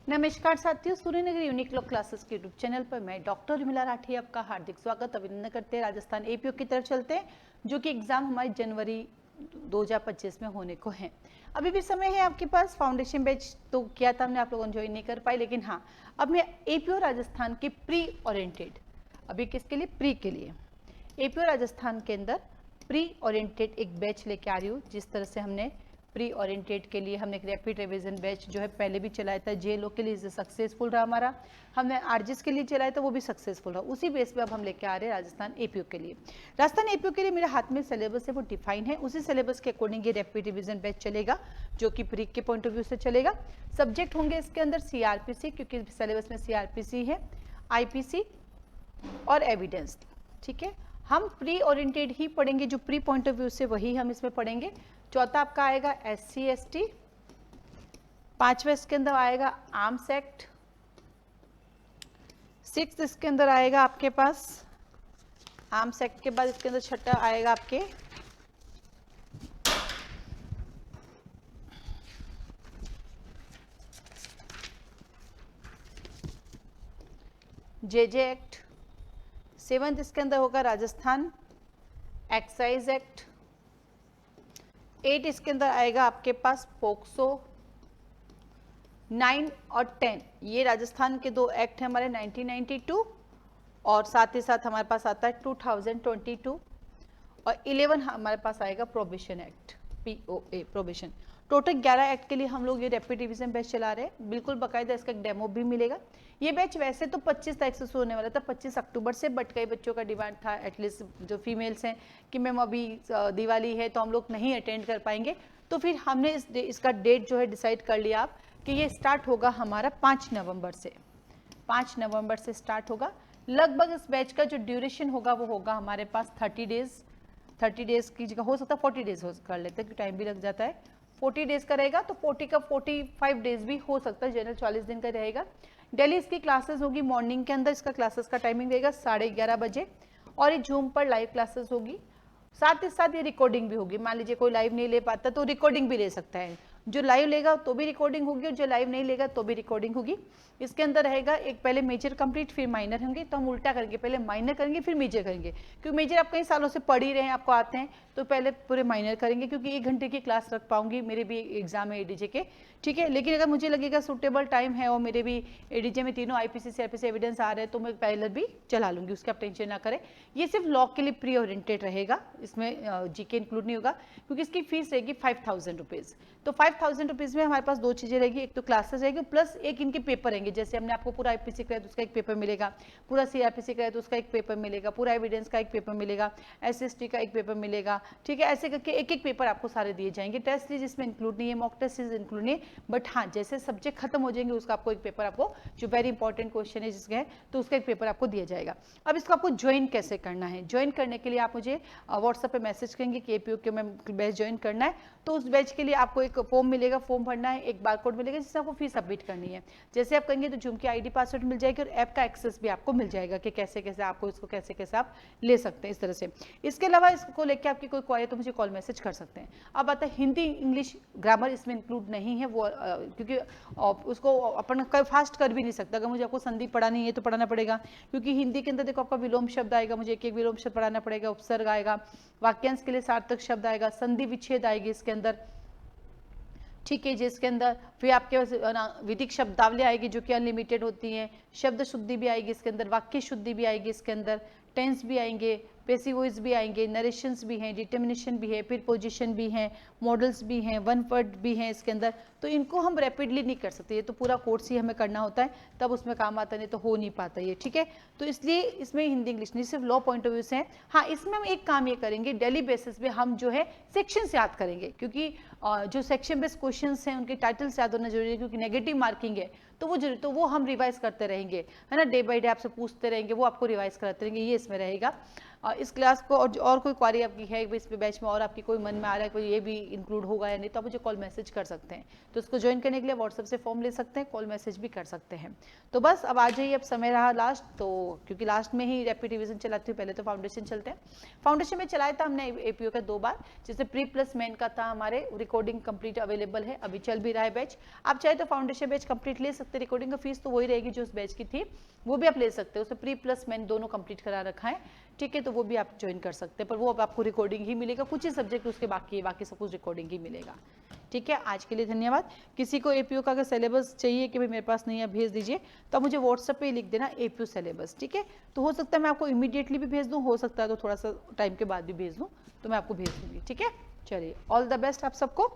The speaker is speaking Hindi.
नमस्कार साथियों, सूर्यनगर यूनिक लॉ क्लासेस के यूट्यूब चैनल पर मैं डॉक्टर उर्मिला राठी आपका हार्दिक स्वागत अभिनंदन करते हैं। राजस्थान एपीओ की तरफ चलते हैं, जो कि एग्जाम हमारे जनवरी 2025 में होने को है। अभी भी समय है आपके पास। फाउंडेशन बैच तो किया था हमने, आप लोगों ने ज्वाइन नहीं कर पाए, लेकिन हाँ, अब मैं एपीओ राजस्थान के प्री ओरिएंटेड, अभी किसके लिए, प्री के लिए एपीओ राजस्थान के अंदर प्री ओरिएंटेड एक बैच लेके आ रही हूँ। जिस तरह से हमने प्री ओरिएंटेड के लिए हमने एक रैपिड रिवीजन बैच जो है पहले भी चलाया था, जेएलओ के लिए सक्सेसफुल रहा हमारा, हमने आरजीएस के लिए चलाया था, वो भी सक्सेसफुल रहा। उसी बेस पे अब हम लेके आ रहे हैं राजस्थान एपीओ के लिए। राजस्थान एपीओ के लिए मेरे हाथ में सिलेबस है, वो डिफाइन है। उसी सिलेबस के अकॉर्डिंग ये रैपिड रिवीजन बैच चलेगा, जो कि प्री के पॉइंट ऑफ व्यू से चलेगा। सब्जेक्ट होंगे इसके अंदर सीआरपीसी, क्योंकि सिलेबस में सीआरपीसी है, आईपीसी और एविडेंस। ठीक है, हम प्री ओरिएंटेड ही पढ़ेंगे, जो प्री पॉइंट ऑफ व्यू से वही हम इसमें पढ़ेंगे। चौथा आपका आएगा एससी एसटी, पांचवा इसके अंदर आएगा आर्म्स एक्ट, सिक्स इसके अंदर आएगा आपके पास आर्म्स एक्ट के बाद इसके अंदर छठा आएगा आपके जेजे एक्ट, सेवंथ इसके अंदर होगा राजस्थान एक्साइज एक्ट, 8 इसके अंदर आएगा आपके पास पोक्सो, 9 और 10 ये राजस्थान के दो एक्ट हैं हमारे 1992, और साथ ही साथ हमारे पास आता है 2022, और 11 हमारे पास आएगा probation act, POA probation. Total 11 act के लिए हम लोग ये रैपिड रिवीजन बैच चला रहे हैं। बिल्कुल बाकायदा इसका एक डेमो भी मिलेगा। ये बैच वैसे तो 25 तारीख से शुरू होने वाला था, 25 अक्टूबर से, बट कई बच्चों का डिमांड था, एटलीस्ट जो फीमेल्स हैं, कि मैम अभी दिवाली है तो हम लोग नहीं अटेंड कर पाएंगे। तो फिर हमने इसका डेट जो है डिसाइड कर लिया आप कि ये स्टार्ट होगा हमारा 5 नवंबर से। 5 नवंबर से स्टार्ट होगा। लगभग इस बैच का जो ड्यूरेशन होगा वो होगा हमारे पास 30 डेज। 30 डेज की जगह हो सकता है 40 डेज कर लेते हैं, क्योंकि टाइम भी लग जाता है। 40 डेज का रहेगा तो 40 का 45 डेज भी हो सकता है, जनरल 40 दिन का रहेगा। डेली इसकी क्लासेस होगी मॉर्निंग के अंदर, इसका क्लासेस का टाइमिंग रहेगा 11:30 बजे, और ये जूम पर लाइव क्लासेस होगी। साथ ही साथ ये रिकॉर्डिंग भी होगी। मान लीजिए कोई लाइव नहीं ले पाता तो रिकॉर्डिंग भी ले सकता है, जो लाइव लेगा तो भी रिकॉर्डिंग होगी, और जो लाइव नहीं लेगा तो भी रिकॉर्डिंग होगी। इसके अंदर रहेगा एक पहले मेजर कंप्लीट फिर माइनर होंगे, तो हम उल्टा करेंगे, पहले माइनर करेंगे फिर मेजर करेंगे, क्योंकि मेजर आप कई सालों से पढ़ ही रहे हैं, आपको आते हैं, तो पहले पूरे माइनर करेंगे, क्योंकि 1 घंटे की क्लास रख पाऊंगी, मेरे भी एग्जाम है एडीजे के। ठीक है, लेकिन अगर मुझे लगेगा सूटेबल टाइम है और मेरे भी एडीजे में तीनों आईपीसी सीआरपीसी एविडेंस आ रहे हैं, तो मैं पैरेलल भी चला लूंगी, उसकी आप टेंशन ना करें। ये सिर्फ लॉ के लिए प्री ओरिएंटेड रहेगा, इसमें जीके इंक्लूड नहीं होगा, क्योंकि इसकी फीस रहेगी 5000 रुपीज़। तो 5000 रुपीज़ में हमारे पास दो चीज़ें रहेगी, एक तो क्लासेस रहेगी, प्लस एक इनके पेपर रहेंगे। जैसे हमने आपको पूरा आईपीसी कराया तो उसका एक पेपर मिलेगा, पूरा सीआरपीसी कराया तो उसका एक पेपर मिलेगा, पूरा एविडेंस का एक पेपर मिलेगा, एसएसटी का एक पेपर मिलेगा। ठीक है, ऐसे करके एक एक पेपर आपको सारे दिए जाएंगे। टेस्ट सीरीज इसमें इंक्लूड नहीं है, मॉक टेस्ट सीरीज इंक्लूड नहीं है, बट हाँ, जैसे सब्जेक्ट खत्म हो जाएंगे उसका आपको एक पेपर, आपको जो वेरी इंपॉर्टेंट क्वेश्चन है जिसका है, तो उसका एक पेपर आपको दिया जाएगा। अब इसको आपको ज्वाइन कैसे करना है? ज्वाइन करने के लिए आप मुझे व्हाट्सएप पे मैसेज करेंगे कि एपीओ के में बैच ज्वाइन करना है, तो उस बैच के लिए आपको एक फॉर्म मिलेगा, फॉर्म भरना है, एक बारकोड मिलेगा जिससे आपको फीस सबमिट करनी है। जैसे आप करेंगे तो जूम की आईडी पासवर्ड मिल जाएगी, और ऐप का एक्सेस भी आपको मिल जाएगा कि कैसे कैसे आपको इसको कैसे कैसे आप ले सकते हैं, इस तरह से। इसके अलावा इसको लेके आपकी कोई क्वारी तो मुझे कॉल मैसेज कर सकते हैं। अब आता है हिंदी इंग्लिश ग्रामर, इसमें इंक्लूड नहीं है वो, क्योंकि उसको अपन फास्ट कर भी नहीं सकता। अगर मुझे आपको संधि पढ़ानी है तो पढ़ाना पड़ेगा, क्योंकि हिंदी के अंदर देखो आपका विलोम शब्द आएगा, मुझे एक एक विलोम शब्द पढ़ाना पड़ेगा, उपसर्ग आएगा, वाक्यांश के लिए सार्थक शब्द आएगा, संधि विच्छेद आएगी इसके अंदर। ठीक है, जिसके अंदर फिर आपके पास विधिक शब्दावली आएगी जो कि अनलिमिटेड होती है, शब्द शुद्धि भी आएगी इसके अंदर, वाक्य शुद्धि भी आएगी इसके अंदर, टेंस भी आएंगे, पैसिव वॉइस भी आएंगे, नरेशंस भी हैं, डिटर्मिनेशन भी है, फिर पोजीशन भी हैं, मॉडल्स भी हैं, वन वर्ड भी हैं इसके अंदर। तो इनको हम रैपिडली नहीं कर सकते, ये तो पूरा कोर्स ही हमें करना होता है, तब उसमें काम आता, नहीं तो हो नहीं पाता ये। ठीक है, तो इसलिए इसमें हिंदी इंग्लिश नहीं, सिर्फ लॉ पॉइंट ऑफ व्यू से है। हाँ, इसमें हम एक काम ये करेंगे, डेली बेसिस पे हम जो है सेक्शंस याद करेंगे, क्योंकि जो सेक्शन बेस्ड क्वेश्चन हैं उनके टाइटल्स याद होना जरूरी है, क्योंकि नेगेटिव मार्किंग है, तो वो जरूरी, तो वो हम रिवाइज करते रहेंगे, है ना, डे बाई डे आपसे पूछते रहेंगे, वो आपको रिवाइज कराते रहेंगे, ये इसमें रहेगा। इस क्लास को और कोई क्वारी आपकी है इस बैच में और आपकी कोई मन में आ रहा है कोई ये भी इंक्लूड होगा या नहीं, तो आप मुझे कॉल मैसेज कर सकते हैं। तो उसको ज्वाइन करने के लिए व्हाट्सएप से फॉर्म ले सकते हैं, कॉल मैसेज भी कर सकते हैं। तो बस अब आ जाइए, अब समय रहा लास्ट, तो क्योंकि लास्ट में ही रैपिड रिवीजन चलाती हूँ, पहले तो फाउंडेशन चलते हैं। फाउंडेशन में चलाया था हमने एपीओ का 2 बार, जैसे प्री प्लस मेन का था, हमारे रिकॉर्डिंग कंप्लीट अवेलेबल है, अभी चल भी रहा है बैच। आप चाहे तो फाउंडेशन बैच कंप्लीट ले सकते हैं, रिकॉर्डिंग का फीस तो वही रहेगी जो उस बैच की थी, वो भी आप ले सकते हो, उसमें प्री प्लस मेन दोनों कंप्लीट करा रखा है, ठीक है, तो वो भी आप ज्वाइन कर सकते हैं, पर वो अब आपको रिकॉर्डिंग ही मिलेगा, कुछ ही सब्जेक्ट उसके बाकी है, बाकी सब कुछ रिकॉर्डिंग ही मिलेगा। ठीक है, आज के लिए धन्यवाद। किसी को एपीओ का अगर सिलेबस चाहिए कि भाई मेरे पास नहीं है भेज दीजिए, तो आप मुझे व्हाट्सएप पे लिख देना एपीओ सिलेबस, ठीक है, तो हो सकता है मैं आपको इमीडिएटली भी भेज दूँ, हो सकता है तो थोड़ा सा टाइम के बाद भी भेज दूँ, तो मैं आपको भेज दूँगी, ठीक है। चलिए, ऑल द बेस्ट आप सबको।